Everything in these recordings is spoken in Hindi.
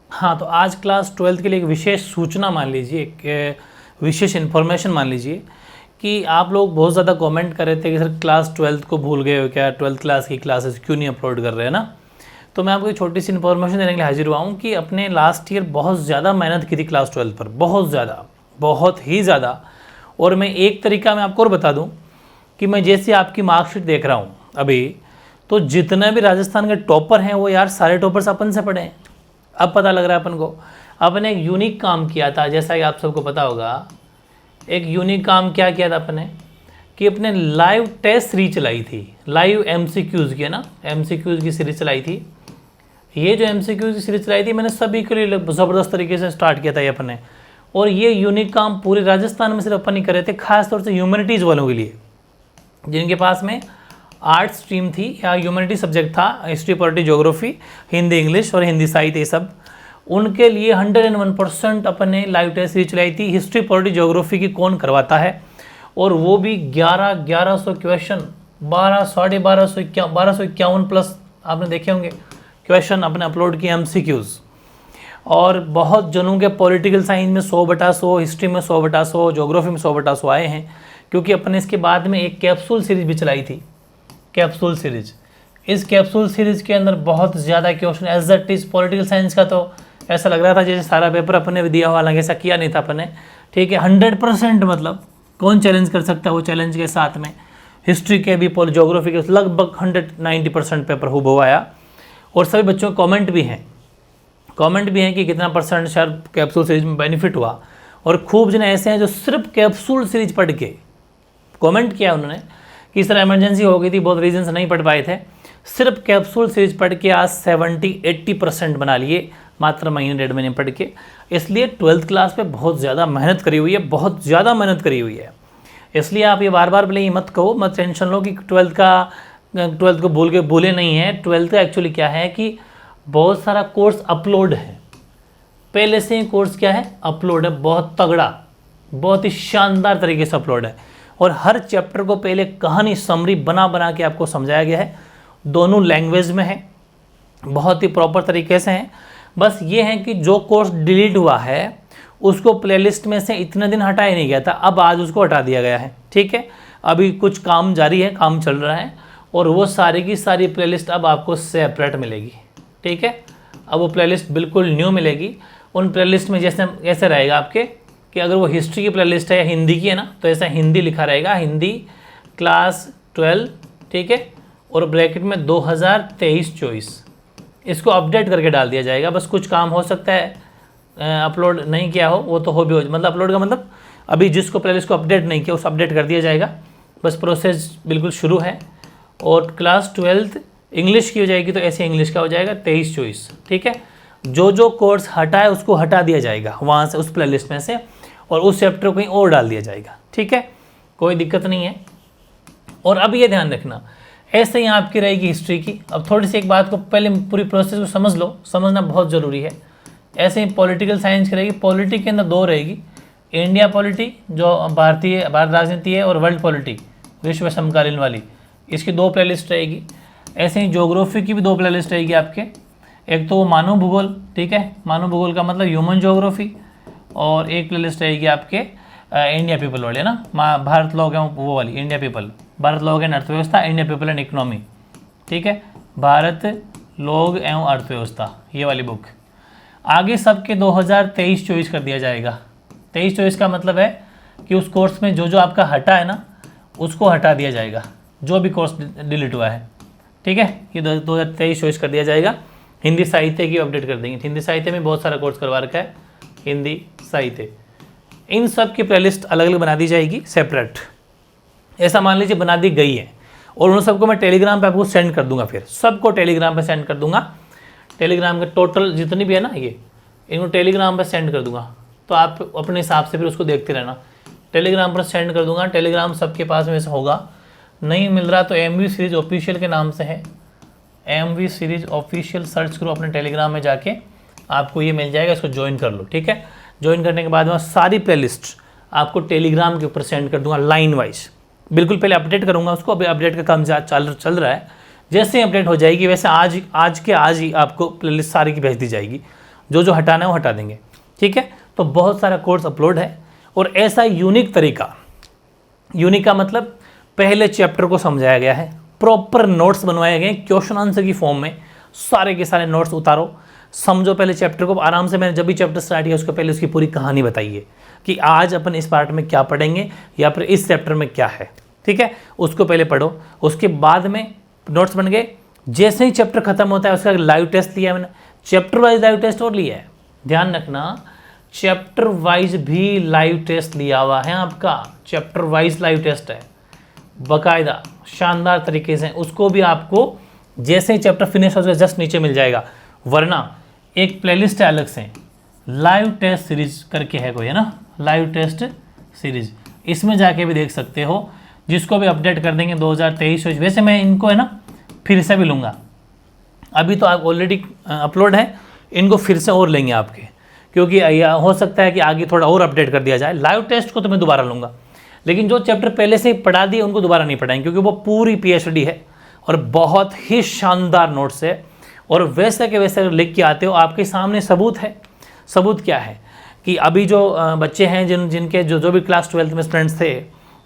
हाँ, तो आज क्लास 12th के लिए एक विशेष सूचना मान लीजिए, एक विशेष इन्फॉर्मेशन मान लीजिए कि आप लोग बहुत ज़्यादा कमेंट कर रहे थे कि सर क्लास 12th को भूल गए हो क्या, 12th क्लास की क्लासेस क्यों नहीं अपलोड कर रहे हैं ना। तो मैं आपको एक छोटी सी इन्फॉर्मेशन देने के लिए हाजिर हुआ हूँ कि अपने लास्ट ईयर बहुत ज़्यादा मेहनत की थी क्लास 12 पर, बहुत ज़्यादा, बहुत ही ज़्यादा। और मैं एक तरीका मैं आपको और बता दूँ कि मैं जैसे आपकी मार्कशीट देख रहा हूँ अभी, तो जितने भी राजस्थान के टॉपर हैं वो यार सारे टॉपर्स अपन से पढ़े हैं। अब पता लग रहा है अपन को, अपने एक यूनिक काम किया था, जैसा कि आप सबको पता होगा, एक यूनिक काम क्या किया था अपने कि अपने लाइव टेस्ट सीरीज चलाई थी, लाइव एमसीक्यूज़ की, है ना, एमसीक्यूज़ की सीरीज चलाई थी। ये जो एमसीक्यूज़ की सीरीज चलाई थी मैंने सभी के लिए ज़बरदस्त तरीके से स्टार्ट किया था ये अपने। और ये यूनिक काम पूरे राजस्थान में सिर्फ अपन ही कर रहे थे, खासतौर से ह्यूमैनिटीज़ वालों के लिए, जिनके पास में आर्ट स्ट्रीम थी या ह्यूमैनिटी सब्जेक्ट था, history, polity, geography, Hindi, English और हिंदी साहित्य, ये सब उनके लिए 101% अपन ने लाइव टेस्ट सीरीज चलाई थी। हिस्ट्री, पॉलिटी, ज्योग्राफी की कौन करवाता है, और वो भी 1100 क्वेश्चन, 1251 प्लस आपने देखे होंगे क्वेश्चन अपने अपलोड किए, एमसीक्यूज़। और बहुत जनों के पॉलिटिकल साइंस में 100/100, हिस्ट्री में 100/100, ज्योग्राफी में 100/100 आए हैं, क्योंकि अपने इसके बाद में एक कैप्सूल सीरीज भी चलाई थी, कैप्सूल सीरीज। इस कैप्सूल सीरीज के अंदर बहुत ज़्यादा question as it is political science का, तो ऐसा लग रहा था जैसे सारा पेपर अपने भी दिया हुआ, हालांकि ऐसा किया नहीं था अपने, ठीक है। 100% मतलब कौन चैलेंज कर सकता है, वो चैलेंज के साथ में हिस्ट्री के भी, ज्योग्राफी के लगभग 190% पेपर हुबहू आया। और सभी बच्चों को कमेंट भी हैं कि कितना परसेंट शायद कैप्सूल सीरीज में बेनिफिट हुआ। और खूब जने ऐसे हैं जो सिर्फ कैप्सूल सीरीज पढ़ के कमेंट किया उन्होंने कि सर इमरजेंसी हो गई थी, बहुत रीजन से नहीं पढ़ पाए थे, सिर्फ कैप्सूल सीरीज पढ़ के आज 70-80% बना लिए, मात्र महीने 1.5 महीने पढ़ के। इसलिए 12th क्लास पे बहुत ज़्यादा मेहनत करी हुई है, बहुत ज़्यादा मेहनत करी हुई है। इसलिए आप ये बार बार भले ही मत कहो, मत टेंशन लो कि 12th को भूले नहीं है। 12th का एक्चुअली क्या है कि बहुत सारा कोर्स अपलोड है, पहले से ही कोर्स क्या है, अपलोड है, बहुत तगड़ा, बहुत ही शानदार तरीके से अपलोड है। और हर चैप्टर को पहले कहानी समरी बना के आपको समझाया गया है, दोनों लैंग्वेज में है, बहुत ही प्रॉपर तरीके से है। बस ये है कि जो कोर्स डिलीट हुआ है उसको प्लेलिस्ट में से इतने दिन हटाया नहीं गया था, अब आज उसको हटा दिया गया है, ठीक है। अभी कुछ काम जारी है, काम चल रहा है, और वो सारी की सारी प्लेलिस्ट अब आपको सेपरेट मिलेगी, ठीक है। अब वो प्लेलिस्ट बिल्कुल न्यू मिलेगी। उन प्लेलिस्ट में जैसे ऐसे रहेगा आपके कि अगर वो हिस्ट्री की प्लेलिस्ट है या हिंदी की है ना, तो ऐसा हिंदी लिखा रहेगा, हिंदी क्लास 12, ठीक है, और ब्रैकेट में 2023-24, इसको अपडेट करके डाल दिया जाएगा। बस कुछ काम हो सकता है अपलोड नहीं किया हो, वो तो हो भी हो, मतलब अपलोड का मतलब अभी जिसको प्लेलिस्ट को अपडेट नहीं किया उस अपडेट कर दिया जाएगा। बस प्रोसेस बिल्कुल शुरू है। और क्लास 12th इंग्लिश की हो जाएगी तो ऐसे इंग्लिश का हो जाएगा 23-24, ठीक है। जो कोर्स हटा है उसको हटा दिया जाएगा वहाँ से, उस प्लेलिस्ट में से, और उस चैप्टर को कहीं और डाल दिया जाएगा, ठीक है, कोई दिक्कत नहीं है। और अब ये ध्यान रखना, ऐसे ही आपकी रहेगी हिस्ट्री की। अब थोड़ी सी एक बात को पहले पूरी प्रोसेस को समझ लो, समझना बहुत ज़रूरी है। ऐसे ही पॉलिटिकल साइंस की रहेगी, पॉलिटी के अंदर 2 रहेगी, इंडिया पॉलिटी जो भारत राजनीति है, और वर्ल्ड पॉलिटी विश्व समकालीन वाली, इसकी 2 प्लेलिस्ट रहेगी। ऐसे ही ज्योग्राफी की भी 2 प्लेलिस्ट रहेगी आपके, एक तो वो मानव भूगोल, ठीक है, मानव भूगोल का मतलब ह्यूमन ज्योग्राफी, और एक प्लेलिस्ट रहेगी आपके इंडिया पीपल वाली, है ना, भारत लोग हैं वो वाली, इंडिया पीपल, भारत लोग एंड अर्थव्यवस्था, इंडिया पीपल एंड इकोनॉमी, ठीक है, भारत लोग एवं अर्थव्यवस्था, ये वाली बुक। आगे सबके 2023-24 कर दिया जाएगा। 23-24 का मतलब है कि उस कोर्स में जो आपका हटा है ना, उसको हटा दिया जाएगा, जो भी कोर्स डिलीट हुआ है, ठीक है, ये 2023-24 कर दिया जाएगा। हिंदी साहित्य की अपडेट कर देंगे, हिंदी साहित्य में बहुत सारा कोर्स करवा रखा है, हिंदी साहित्य, इन सब की प्लेलिस्ट अलग अलग बना दी जाएगी सेपरेट। ऐसा मान लीजिए बना दी गई है, और उन सबको मैं टेलीग्राम पे आपको सेंड कर दूंगा, फिर सबको टेलीग्राम पे सेंड कर दूंगा। टेलीग्राम के टोटल जितनी भी है ना, ये इनको टेलीग्राम पे सेंड कर दूंगा, तो आप अपने हिसाब से फिर उसको देखते रहना। टेलीग्राम पर सेंड कर दूंगा, टेलीग्राम सबके पास में से होगा, नहीं मिल रहा तो एमवी सीरीज ऑफिशियल के नाम से है, एमवी सीरीज ऑफिशियल सर्च करो अपने टेलीग्राम में जाके, आपको ये मिल जाएगा, इसको ज्वाइन कर लो, ठीक है। ज्वाइन करने के बाद में सारी प्लेलिस्ट आपको टेलीग्राम के ऊपर सेंड कर दूंगा लाइन वाइज, बिल्कुल पहले अपडेट करूंगा उसको, अभी अपडेट का काम चल रहा है। जैसे ही अपडेट हो जाएगी वैसे आज ही आपको प्लेलिस्ट सारी की भेज दी जाएगी, जो जो हटाना है वो हटा देंगे, ठीक है। तो बहुत सारा कोर्स अपलोड है और ऐसा यूनिक तरीका, यूनिक का मतलब पहले चैप्टर को समझाया गया है, प्रॉपर नोट्स बनवाए गए क्वेश्चन आंसर की फॉर्म में, सारे के सारे नोट्स उतारो, समझो पहले चैप्टर को आराम से। मैंने जब भी चैप्टर स्टार्ट किया उसको पहले उसकी पूरी कहानी बताइए कि आज अपन इस पार्ट में क्या पढ़ेंगे या फिर इस चैप्टर में क्या है, ठीक है। उसको पहले पढ़ो, उसके बाद में नोट्स बन गए। जैसे ही चैप्टर खत्म होता है उसका लाइव टेस्ट लिया मैंने, चैप्टर वाइज लाइव टेस्ट और लिया है, ध्यान रखना चैप्टर वाइज भी लाइव टेस्ट लिया हुआ है आपका, चैप्टर वाइज लाइव टेस्ट है बाकायदा शानदार तरीके से। उसको भी आपको जैसे ही चैप्टर फिनिश हो जाए जस्ट नीचे मिल जाएगा, वरना एक प्लेलिस्ट है अलग से, लाइव टेस्ट सीरीज करके है कोई, है ना, लाइव टेस्ट सीरीज, इसमें जाके भी देख सकते हो, जिसको भी अपडेट कर देंगे 2023। वैसे मैं इनको है ना फिर से भी लूँगा, अभी तो आप ऑलरेडी अपलोड है, इनको फिर से और लेंगे आपके, क्योंकि हो सकता है कि आगे थोड़ा और अपडेट कर दिया जाए। लाइव टेस्ट को तो मैं दोबारा लूँगा, लेकिन जो चैप्टर पहले से ही पढ़ा दिए उनको दोबारा नहीं पढ़ाएंगे, क्योंकि वो पूरी PhD है और बहुत ही शानदार नोट्स है। और वैसे के वैसे अगर लिख के आते हो, आपके सामने सबूत है। सबूत क्या है कि अभी जो बच्चे हैं जिनके जो भी क्लास 12 में स्टूडेंट्स थे,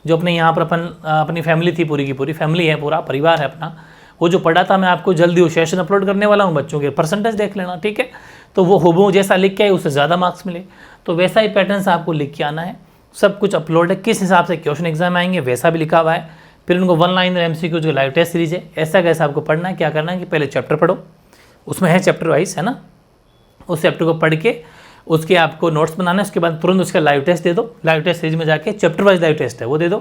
जो अपने यहाँ पर अपनी फैमिली थी, पूरी की पूरी फैमिली है, पूरा परिवार है अपना, वो जो पढ़ा था, मैं आपको जल्दी वो सेशन अपलोड करने वाला हूँ, बच्चों के परसेंटेज देख लेना, ठीक है। तो वो हुबहू जैसा लिख के आए उससे ज़्यादा मार्क्स मिले, तो वैसा ही पैटर्न से आपको लिख के आना है। सब कुछ अपलोड है, किस हिसाब से क्वेश्चन एग्जाम आएंगे वैसा भी लिखा हुआ है। फिर उनको 1 लाइनर MCQ जो लाइव टेस्ट सीरीज है, ऐसा कैसा आपको पढ़ना है, क्या करना है कि पहले चैप्टर पढ़ो, उसमें है चैप्टर वाइज, है ना, उस चैप्टर को पढ़ के उसके आपको नोट्स बनाना है, उसके बाद तुरंत उसका लाइव टेस्ट दे दो। लाइव टेस्ट सीरीज में जाके चैप्टर वाइज लाइव टेस्ट है वो दे दो,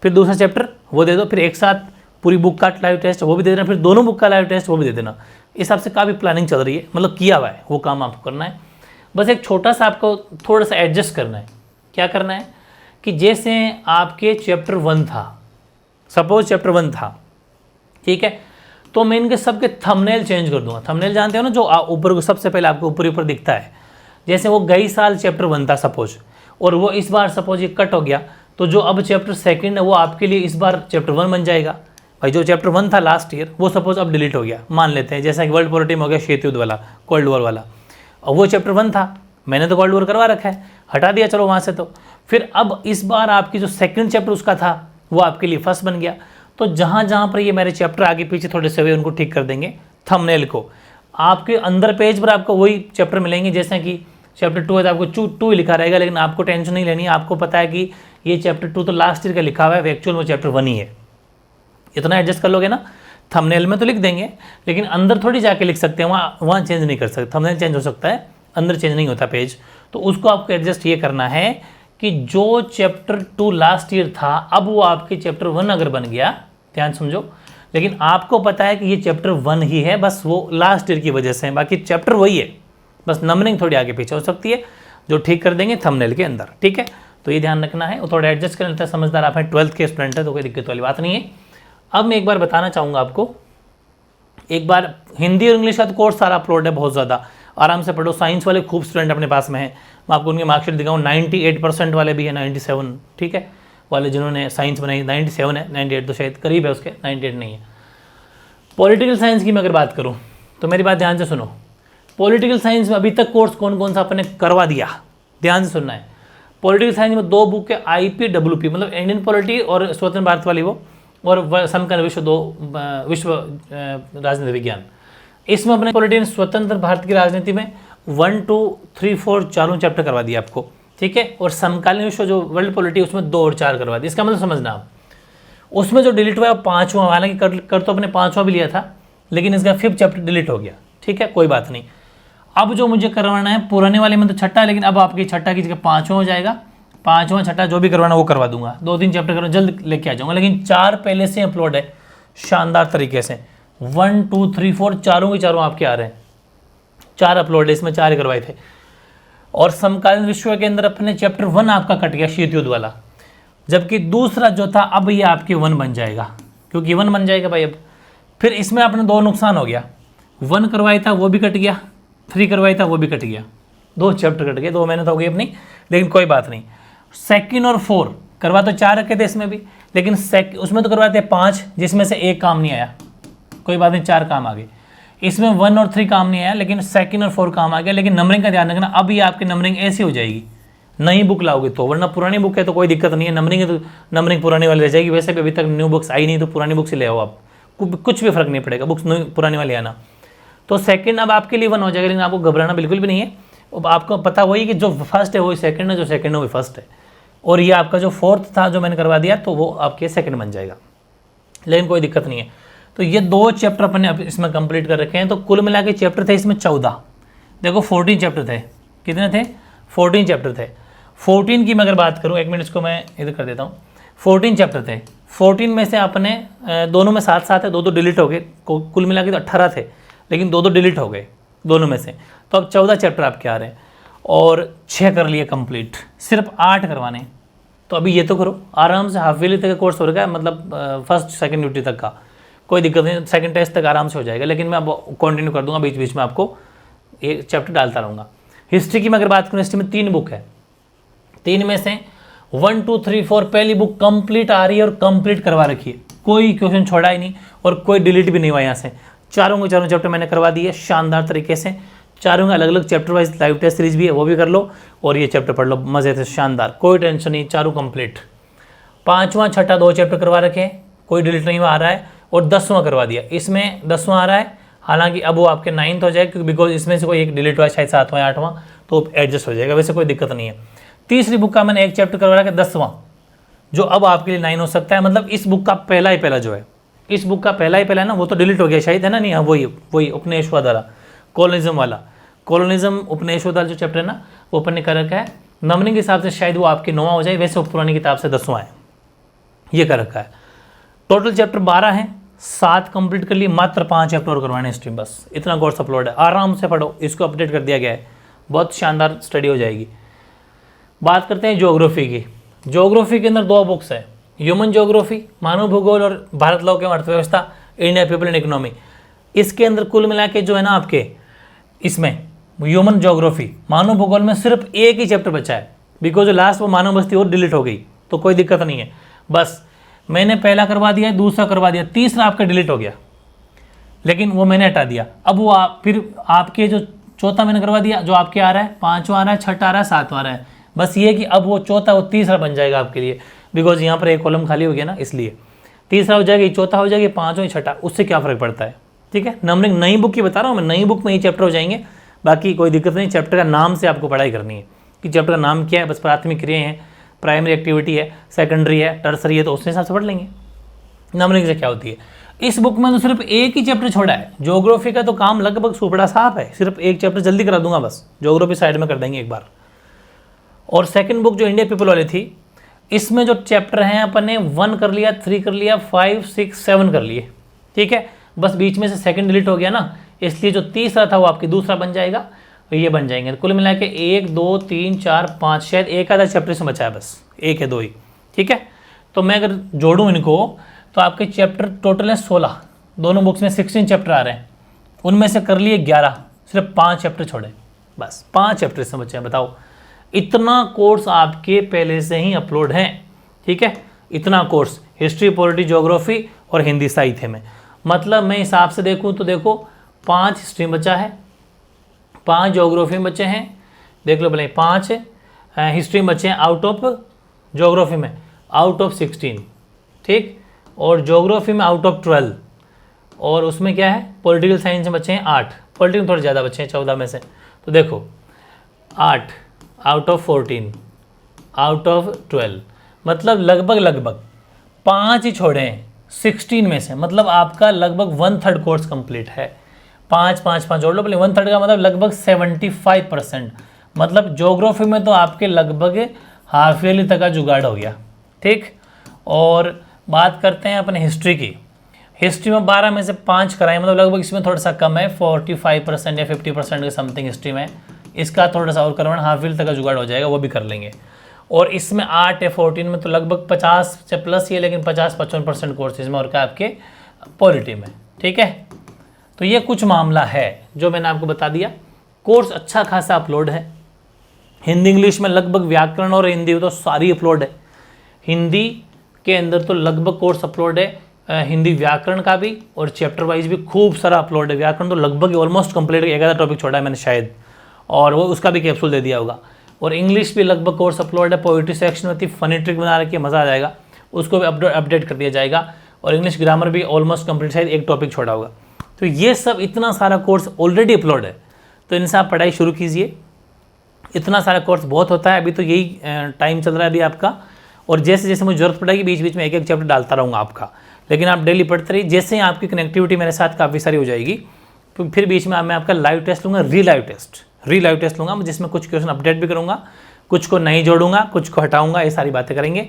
फिर दूसरा चैप्टर वो दे दो, फिर एक साथ पूरी बुक का लाइव टेस्ट वो भी दे देना, फिर दोनों बुक का लाइव टेस्ट वो भी दे देना। इस हिसाब से काफ़ी प्लानिंग चल रही है, मतलब किया हुआ है, वो काम आपको करना है। बस एक छोटा सा आपको थोड़ा सा एडजस्ट करना है। क्या करना है कि जैसे आपके चैप्टर 1 था, सपोज चैप्टर 1 था, ठीक है, तो मैं इनके सबके थंबनेल चेंज कर दूंगा। थंबनेल जानते हो ना, जो ऊपर सबसे पहले आपको ऊपर दिखता है। जैसे वो गई साल चैप्टर 1 था सपोज, और वो इस बार सपोज ये कट हो गया, तो जो अब चैप्टर 2 है वो आपके लिए इस बार चैप्टर 1 बन जाएगा। भाई जो चैप्टर 1 था लास्ट ईयर वो सपोज अब डिलीट हो गया, मान लेते हैं, जैसा कि वर्ल्ड पॉलिटी में हो गया शीत युद्ध वाला, कोल्ड वॉर वाला, और वो चैप्टर 1 था, मैंने तो कोल्ड वॉर करवा रखा है, हटा दिया चलो वहाँ से। तो फिर अब इस बार आपकी जो 2nd चैप्टर उसका था वो आपके लिए फर्स्ट बन गया। तो जहाँ जहाँ पर ये मेरे चैप्टर आगे पीछे थोड़े से हुए उनको ठीक कर देंगे थंबनेल को। आपके अंदर पेज पर आपको वही चैप्टर मिलेंगे, जैसे कि चैप्टर 2 है तो आपको 2 ही लिखा रहेगा, लेकिन आपको टेंशन नहीं लेनी है। आपको पता है कि ये चैप्टर 2 तो लास्ट ईयर का लिखा हुआ है, एक्चुअल वो चैप्टर 1 ही है। इतना एडजस्ट कर लोगे ना, थंबनेल में तो लिख देंगे, लेकिन अंदर थोड़ी जाके लिख सकते हैं, वहाँ चेंज नहीं कर सकते। थंबनेल चेंज हो सकता है, अंदर चेंज नहीं होता पेज। तो उसको आपको एडजस्ट ये करना है कि जो चैप्टर 2 लास्ट ईयर था अब वो आपके चैप्टर 1 अगर बन गया, ध्यान समझो, लेकिन आपको पता है कि ये चैप्टर 1 ही है, बस वो लास्ट ईयर की वजह से है, बाकी चैप्टर वही है, बस नंबरिंग थोड़ी आगे पीछे हो सकती है, जो ठीक कर देंगे थंबनेल के अंदर, ठीक है। तो ये ध्यान रखना है, वो थोड़ा एडजस्ट कर लेता है, समझदार आप हैं, 12th के स्टूडेंट है तो कोई दिक्कत वाली बात नहीं है। अब मैं एक बार बताना चाहूँगा आपको, एक बार हिंदी और इंग्लिश का तो कोर्स सारा अपलोड है, बहुत ज़्यादा आराम से पढ़ो। साइंस वाले खूब स्टूडेंट अपने पास में हैं, मैं आपको उनकी मार्कशीट दिखाऊँ, 98% वाले भी है, 97, ठीक है, वाले जिन्होंने साइंस बनाई 97 है, 98 तो शायद करीब है उसके, 98 नहीं है। पॉलिटिकल साइंस की मैं अगर बात करूँ तो मेरी बात ध्यान से सुनो, पॉलिटिकल साइंस में अभी तक कोर्स कौन कौन सा अपने करवा दिया, ध्यान से सुनना है। पॉलिटिकल साइंस में 2 बुक है, IPWP मतलब इंडियन पॉलिटी और स्वतंत्र भारत वाली वो, और समकालीन विश्व राजनीति विज्ञान। इसमें अपने पॉलिटी में स्वतंत्र भारत की राजनीति में 1, 2, 3, 4 चारों चैप्टर करवा दिया आपको, ठीक है। और समकालीन विश्व जो वर्ल्ड पॉलिटी उसमें 2 और 4 करवा दिया। इसका मतलब समझना आप, उसमें जो डिलीट हुआ है 5वां, हालांकि कर तो अपने 5वां भी लिया था, लेकिन इसका 5th चैप्टर डिलीट हो गया, ठीक है, कोई बात नहीं। अब जो मुझे करवाना है पुराने वाले में तो 6ठा, लेकिन अब आपकी 6ठा की जगह 5वां हो जाएगा। 5वां 6ठा जो भी करवाना वो करवा दूंगा, 2-3 चैप्टर करवा जल्द लेके आ जाऊँगा, लेकिन 4 पहले से अपलोड है शानदार तरीके से, 1, 2, 3, 4 चारों के चारों आपके आ रहे हैं, 4 अपलोड है, इसमें 4 ही करवाए थे। और समकालीन विश्व के अंदर अपने चैप्टर 1 आपका कट गया, शीत युद्ध वाला, जबकि दूसरा जो था अब ये आपके 1 बन जाएगा, क्योंकि 1 बन जाएगा भाई अब। फिर इसमें अपने 2 नुकसान हो गया, 1 करवाया था वो भी कट गया, 3 करवाया था वो भी कट गया, 2 चैप्टर कट गए, 2 महीने तो हो गई अपनी, लेकिन कोई बात नहीं। 2 और 4 करवा तो 4 रखे थे इसमें भी, लेकिन उसमें तो करवाते 5, जिसमें से 1 काम नहीं आया, कोई बात नहीं, 4 काम आ गए। इसमें 1 और 3 काम नहीं आया, लेकिन 2 और 4 काम आ गया। लेकिन नंबरिंग का ध्यान रखना, अब ये आपकी नंबरिंग ऐसी हो जाएगी, नई बुक लाओगे तो, वरना पुरानी बुक है तो कोई दिक्कत नहीं है, नंबरिंग है तो नंबरिंग पुरानी वाली रह जाएगी। वैसे भी अभी तक न्यू बुक्स आई नहीं, तो पुरानी बुक से ले आओ आप, कुछ भी फर्क नहीं पड़ेगा, बुक्स पुरानी वाली आना। तो सेकंड अब आपके लिए 1 हो जाएगा, लेकिन आपको घबराना बिल्कुल भी नहीं है। अब आपको पता वही कि जो फर्स्ट है वही सेकंड है, जो सेकंड है वही फर्स्ट है, और ये आपका जो फोर्थ था जो मैंने करवा दिया तो वो आपके सेकंड बन जाएगा, लेकिन कोई दिक्कत नहीं है। तो ये 2 चैप्टर अपन ने इसमें कंप्लीट कर रखे हैं। तो कुल मिला के चैप्टर थे इसमें 14, देखो 14 चैप्टर थे। कितने थे? 14 चैप्टर थे। 14 की मैं अगर बात करूँ, 1 मिनट इसको मैं इधर कर देता हूँ। 14 चैप्टर थे, 14 में से आपने दोनों में साथ साथ है, 2 डिलीट हो गए, कुल मिला के तो 18 थे, लेकिन 2 डिलीट हो गए दोनों में से। तो अब 14 चैप्टर आपके आ रहे हैं, और 6 कर लिए कंप्लीट, सिर्फ 8 करवाने। तो अभी ये तो करो आराम से, हाफ ईयरली तक का कोर्स हो रहा है, मतलब फर्स्ट सेकंड ड्यूटी तक का, कोई दिक्कत नहीं, सेकंड टेस्ट तक आराम से हो जाएगा। लेकिन मैं अब कंटिन्यू कर दूंगा, बीच बीच में आपको एक चैप्टर डालता रहूँगा। हिस्ट्री की मैं अगर बात करूँ, हिस्ट्री में 3 बुक है, 3 में से 1, 2, 3, 4 पहली बुक कंप्लीट आ रही है, और कंप्लीट करवा रखी है, कोई क्वेश्चन छोड़ा ही नहीं, और कोई डिलीट भी नहीं हुआ यहाँ से। चारों के चारों चैप्टर मैंने करवा दिए शानदार तरीके से, चारों का अलग अलग chapter wise live test series भी है, वो भी कर लो, और ये चैप्टर पढ़ लो मज़े से, शानदार, कोई टेंशन नहीं, चारों कंप्लीट। 5वां 6ठा 2 चैप्टर करवा रखे, कोई डिलीट नहीं आ रहा है, और 10वां करवा दिया, इसमें 10वां आ रहा है, हालांकि अब वो आपके 9th हो जाएगा, क्योंकि बिकॉज इसमें से कोई एक डिलीट हुआ है, शायद 7वां या 8वां, तो एडजस्ट हो जाएगा, वैसे कोई दिक्कत नहीं है। तीसरी बुक का मैंने एक चैप्टर करवा रखा है 10वां, जो अब आपके लिए 9 हो सकता है, मतलब इस बुक का पहला ही पहला जो है, इस बुक का पहला ही पहला है ना, वो तो डिलीट हो गया शायद, है ना? नहीं, हाँ वही उपनिवेशवाद, कॉलोनिज्म वाला, कॉलोनिज्म उपनिवेशवाद जो चैप्टर है ना, वो अपन ने कर रखा है। नंबरिंग के हिसाब से शायद वो आपकी 9वां हो जाए, वैसे वो पुरानी किताब से 10वां है, ये कर रखा है। टोटल चैप्टर 12 हैं, 7 कंप्लीट कर लिए, मात्र 5 चैप्टर और करवाने हिस्ट्री, बस इतना कोर्स अपलोड है, आराम से पढ़ो, इसको अपडेट कर दिया गया है, बहुत शानदार स्टडी हो जाएगी। बात करते हैं ज्योग्राफी की। ज्योग्राफी के अंदर 2 बुक्स है, ह्यूमन ज्योग्राफी मानव भूगोल, और भारत लोक एवं अर्थव्यवस्था, इंडिया पीपल एंड इकोनॉमी। इसके अंदर कुल मिला के जो है ना आपके, इसमें ह्यूमन ज्योग्राफी मानव भूगोल में सिर्फ एक ही चैप्टर बचा है, बिकॉज लास्ट वो मानव बस्ती और डिलीट हो गई, तो कोई दिक्कत नहीं है। बस मैंने पहला करवा दिया, दूसरा करवा दिया, तीसरा आपका डिलीट हो गया, लेकिन वो मैंने हटा दिया। अब वो फिर आपके जो चौथा मैंने करवा दिया, जो आपके आ रहा है, 5वां आ रहा है, 6ठा आ रहा है, 7वां आ रहा है, बस ये कि अब वो चौथा वो तीसरा बन जाएगा आपके लिए, बिकॉज यहाँ पर एक कॉलम खाली हो गया ना, इसलिए तीसरा हो जाएगा, चौथा हो जाएगा, 5वां 6ठा, उससे क्या फ़र्क पड़ता है? ठीक है, नंबरिंग नई बुक की बता रहा हूँ मैं, नई बुक में ही चैप्टर हो जाएंगे, बाकी कोई दिक्कत नहीं। चैप्टर का नाम से आपको पढ़ाई करनी है कि चैप्टर का नाम क्या है, बस प्राथमिक क्रियाएं हैं, प्राइमरी एक्टिविटी है, सेकेंडरी है, टर्सरी है, तो उसके हिसाब से पढ़ लेंगे। नंबरिंग से क्या होती है, इस बुक में तो सिर्फ एक ही चैप्टर छोड़ा है। ज्योग्राफी का तो काम लगभग सुपड़ा साफ है, सिर्फ एक चैप्टर जल्दी करा दूंगा, बस ज्योग्राफी साइड में कर देंगे एक बार। और सेकंड बुक जो इंडिया पीपल वाली थी, इसमें जो चैप्टर हैं अपन ने 1 कर लिया, 3 कर लिया, 5, 6, 7 कर लिए, ठीक है, बस बीच में से सेकंड डिलीट हो गया ना, इसलिए जो तीसरा था वो आपकी दूसरा बन जाएगा, ये बन जाएंगे। कुल मिला के 1, 2, 3, 4, 5, शायद एक आधा चैप्टर से बचा है, बस 1 या 2 ही, ठीक है। तो मैं अगर जोड़ूँ इनको तो आपके चैप्टर टोटल है 16, दोनों बुक्स में 16 चैप्टर आ रहे हैं, उनमें से कर लिए 11, सिर्फ 5 चैप्टर छोड़े, बस 5 चैप्टर से बचे हैं। बताओ, इतना कोर्स आपके पहले से ही अपलोड है, ठीक है, इतना कोर्स हिस्ट्री, पॉलिटी, ज्योग्राफी और हिंदी साहित्य में, मतलब मैं हिसाब से देखूँ तो देखो 5 हिस्ट्री में बचा है, 5 ज्योग्राफी में बचे हैं, देख लो भले 5 हिस्ट्री में बचे हैं आउट ऑफ, ज्योग्राफी में आउट ऑफ 16, ठीक, और ज्योग्राफी में आउट ऑफ 12, और उसमें क्या है पॉलिटिकल साइंस में बचे हैं 8, पॉलिटिकल थोड़े ज़्यादा बचे हैं 14 में से, तो देखो 8 आउट ऑफ 14 आउट ऑफ 12, मतलब लगभग 5 ही छोड़े हैं 16 में से, मतलब आपका लगभग 1/3 कोर्स कंप्लीट है। 5 जोड़ लो, 1/3 का मतलब लगभग 75%, मतलब ज्योग्राफी में तो आपके लगभग हाफ ईयरली तक का जुगाड़ हो गया, ठीक। और बात करते हैं अपने हिस्ट्री की। हिस्ट्री में 12 में से 5 कराएं, मतलब लगभग इसमें थोड़ा सा कम है, 45% या 50% के समथिंग हिस्ट्री में, इसका थोड़ा सा और करवाना, हाफ ईयर तक का जुगाड़ हो जाएगा, वो भी कर लेंगे। और इसमें 8 या 14 में तो लगभग 50 से प्लस ही है, लेकिन 50-55% कोर्स इसमें और क्या आपके पॉलिटी में, ठीक है। तो ये कुछ मामला है जो मैंने आपको बता दिया। कोर्स अच्छा खासा अपलोड है, हिंदी इंग्लिश में लगभग, व्याकरण और हिंदी तो सारी अपलोड है, हिंदी के अंदर तो लगभग कोर्स अपलोड है, हिंदी व्याकरण का भी और चैप्टर वाइज भी खूब सारा अपलोड है। व्याकरण तो लगभग ऑलमोस्ट कंप्लीट, एक आधा टॉपिक छोड़ा है मैंने शायद, और वो उसका भी कैप्सूल दे दिया होगा। और इंग्लिश भी लगभग कोर्स अपलोड है। पोइट्री सेक्शन में इतनी फनी ट्रिक बना रखी है, मज़ा आ जाएगा, उसको भी अपडेट कर दिया जाएगा। और इंग्लिश ग्रामर भी ऑलमोस्ट कंप्लीट, शायद एक टॉपिक छोड़ा होगा। तो ये सब इतना सारा कोर्स ऑलरेडी अपलोड है, तो इनसे आप पढ़ाई शुरू कीजिए। इतना सारा कोर्स बहुत होता है, अभी तो यही टाइम चल रहा है अभी आपका। और जैसे जैसे मुझे जरूरत पड़ेगी बीच बीच में एक एक चैप्टर डालता रहूँगा आपका, लेकिन आप डेली पढ़ते रहिए। जैसे ही आपकी कनेक्टिविटी मेरे साथ काफ़ी सारी हो जाएगी, तो फिर बीच में मैं आपका लाइव टेस्ट लूँगा, री लाइव टेस्ट लूँगा, जिसमें कुछ क्वेश्चन अपडेट भी करूँगा, कुछ को नहीं जोड़ूंगा, कुछ को हटाऊँगा, ये सारी बातें करेंगे।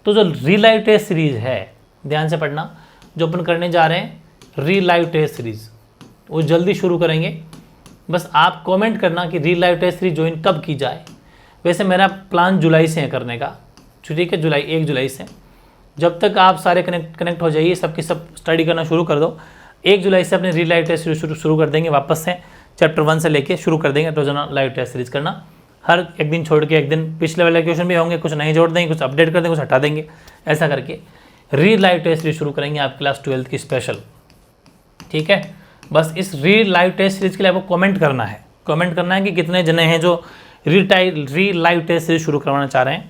तो जो री लाइव टेस्ट सीरीज़ है, ध्यान से पढ़ना, जो अपन करने जा रहे हैं री लाइव टेस्ट सीरीज़, वो जल्दी शुरू करेंगे। बस आप कमेंट करना कि री लाइव टेस्ट सीरीज ज्वाइन कब की जाए। वैसे मेरा प्लान जुलाई से है करने का, ठीक है, 1 जुलाई से। जब तक आप सारे कनेक्ट हो जाइए, सबकी सब स्टडी करना शुरू कर दो, 1 जुलाई से अपने री लाइव टेस्ट शुरू कर देंगे, वापस से चैप्टर 1 से लेके शुरू कर देंगे रोजाना लाइव टेस्ट सीरीज करना। हर एक दिन छोड़ के एक दिन पिछले वाले क्वेश्चन भी होंगे, कुछ नहीं जोड़ देंगे, कुछ अपडेट कर देंगे, कुछ हटा देंगे, ऐसा करके री लाइव टेस्ट सीरीज शुरू करेंगे आप क्लास 12 की स्पेशल। ठीक है, बस इस री लाइव टेस्ट सीरीज के लिए आपको कमेंट करना है कि कितने जने हैं जो री लाइव टेस्ट सीरीज शुरू करवाना चाह रहे हैं।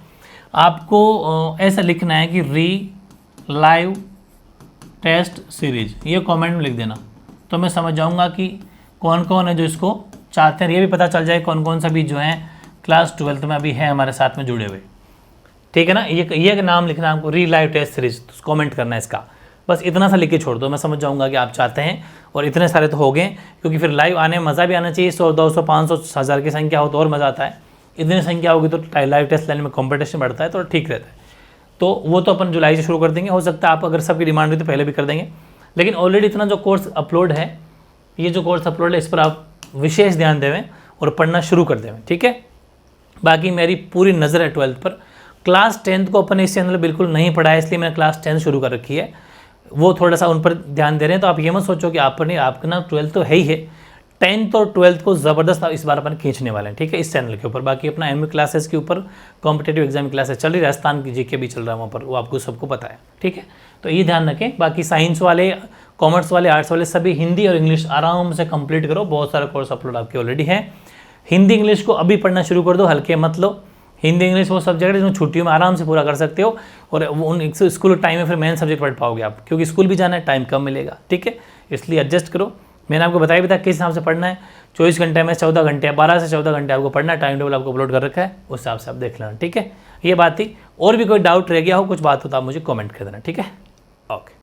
आपको ऐसा लिखना है कि री लाइव टेस्ट सीरीज, ये कमेंट में लिख देना, तो मैं समझ जाऊंगा कि कौन कौन है जो इसको चाहते हैं। ये भी पता चल जाए कौन कौन सा भी जो है क्लास 12 में अभी है हमारे साथ में जुड़े हुए। ठीक है ना, ये नाम लिखना आपको, री लाइव टेस्ट सीरीज, तो कमेंट करना है इसका। बस इतना सा लिख के छोड़ दो, मैं समझ जाऊंगा कि आप चाहते हैं। और इतने सारे तो हो गए, क्योंकि फिर लाइव आने में मज़ा भी आना चाहिए। 100, 200, 500, 1000 की संख्या हो तो और मज़ा आता है। इतनी संख्या होगी तो लाइव टेस्ट लेने में कंपटीशन बढ़ता है, तो ठीक रहता है। तो वो तो अपन जुलाई से शुरू कर देंगे। हो सकता है आप अगर सबकी डिमांड हुई तो पहले भी कर देंगे, लेकिन ऑलरेडी इतना जो कोर्स अपलोड है, ये जो कोर्स अपलोड है, इस पर आप विशेष ध्यान देवें और पढ़ना शुरू कर देवें। ठीक है, बाकी मेरी पूरी नज़र है 12th पर। क्लास 10th को अपन इस चैनल बिल्कुल नहीं पढ़ा है, इसलिए मैंने क्लास 10 शुरू कर रखी है, वो थोड़ा सा उन पर ध्यान दे रहे हैं। तो आप ये मत सोचो कि आप पर नहीं, आपका ना 12th तो है ही है, 10th और 12th को ज़बरदस्त इस बार अपन खींचने वाले हैं। ठीक है, इस चैनल के ऊपर। बाकी अपना एमए क्लासेस के ऊपर कॉम्पिटेटिव एग्जाम क्लासेस चल रही, राजस्थान की जीके भी चल रहा है वहाँ पर, वो आपको सबको पता है। ठीक है, तो ये ध्यान रखें। बाकी साइंस वाले, कॉमर्स वाले, आर्ट्स वाले सभी हिंदी और इंग्लिश आराम से कंप्लीट करो, बहुत सारा कोर्स अपलोड आपके ऑलरेडी है। हिंदी इंग्लिश को अभी पढ़ना शुरू कर दो, हल्के मत लो। हिंदी इंग्लिश वो सब्जेक्ट है जिसमें छुट्टियों में आराम से पूरा कर सकते हो, और उन स्कूल टाइम में फिर मेन सब्जेक्ट पढ़ पाओगे आप, क्योंकि स्कूल भी जाना है, टाइम कम मिलेगा। ठीक है, इसलिए एडजस्ट करो। मैंने आपको बताया भी था किस हिसाब से पढ़ना है। 24 घंटे में 14 घंटे, 12 से 14 घंटे आपको पढ़ना है। टाइम टेबल आपको अपलोड कर रखा है, उस हिसाब से आप देख लेना। ठीक है, ये बात थी। और भी कोई डाउट रह गया हो, कुछ बात हो तो आप मुझे कमेंट कर देना। ठीक है, ओके।